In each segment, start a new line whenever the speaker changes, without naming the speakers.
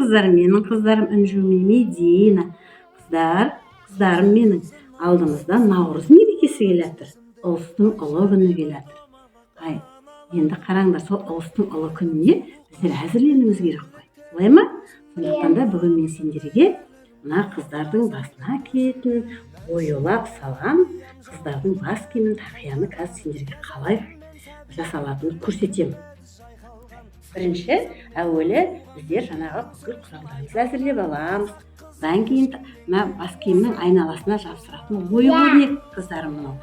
қыздарым, менің қыздарым Үнжу Медина. Қыздарым менің, алдымызда Наурыз мерекесі келатыр. Ұлыстың ұлы күні келатыр. Ай, енді қараңдар, сол ұлыстың ұлы күніне біздер әзірленуіміз керек қой. Солай ма? Сондықтан да бүгін мен сендерге мына қыздардың басына киетін оюлап салған қыздардың бас киімін тақияны қазір сендерге қалай жасалатынын көрсетемін. Бірінші әуелі біздер жаңағы бүкіл құралдарымызды әзірлеп аламыз. Одан кейін мына бас киімнің айналасына жапсыратын ою өрнек қыздарым мынау.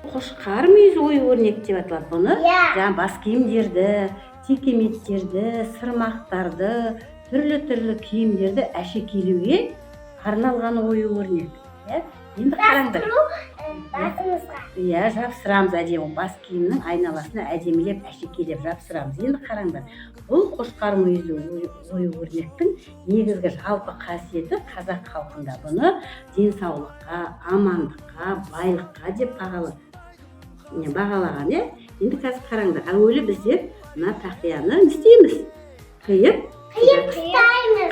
Қошқар мүйіз ою өрнек деп аталады. Бұны жаңа бас киімдерді, текеметтерді, сырмақтарды, түрлі киімдерді әшекейлеуге арналған ою өрнек. Енді қараңдар. Жапсырамыз әдемі. Бас киімнің айналасына әдемілеп әшекейлеп жапсырамыз. Енді қараңдар. Бұл қошқар мүйізді ою өрнектің негізгі жалпы қасиеті қазақ халқында бұны денсаулыққа, амандыққа, байлыққа деп бағалаған. Енді қазір қараңдар. Әуелі біздер мына тақияны не істейміз?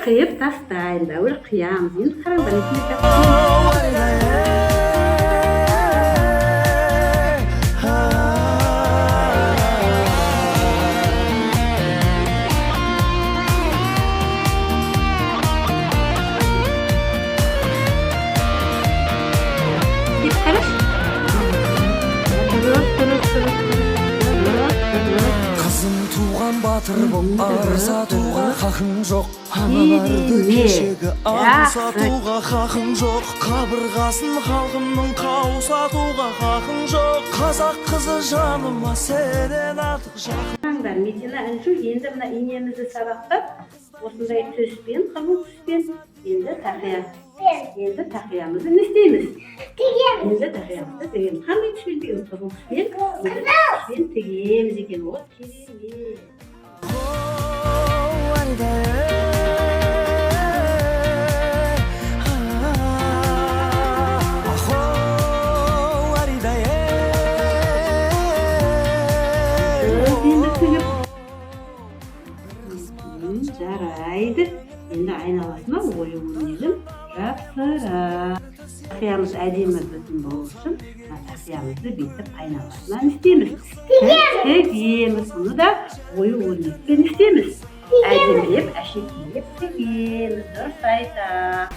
Қиып тастаймыз. Әуелі қиямыз. Енді қараңдар.
Қызым туған батыр боп арзатуға хақың жоқ, аналарды кешегі аңсатуға хақың жоқ, қабырғасын халқымның қаусатуға хақың жоқ, қазақ қызы жаныма сенен артық жақын.
Медина Үнжу енді мына инемізді сабақтап, осындай түспен, қызыл түспен енді тақиямызды не істейміз? Енді тақиямызды тігеміз. Қандай түспен тігеміз? Қызыл түспен тігеміз екен. Ол керемет. Жарайды. Енді айналасына ою өрнегін жапсырам. Тақиямыз әдемі бүтін болу үшін тақиямызды бүйтіп айналасына не істейміз? Тігеміз. Бұны да ою өрнекпен не істейміз? Әдемілеп, әшекейлеп тігеміз. Дұрыс айтам.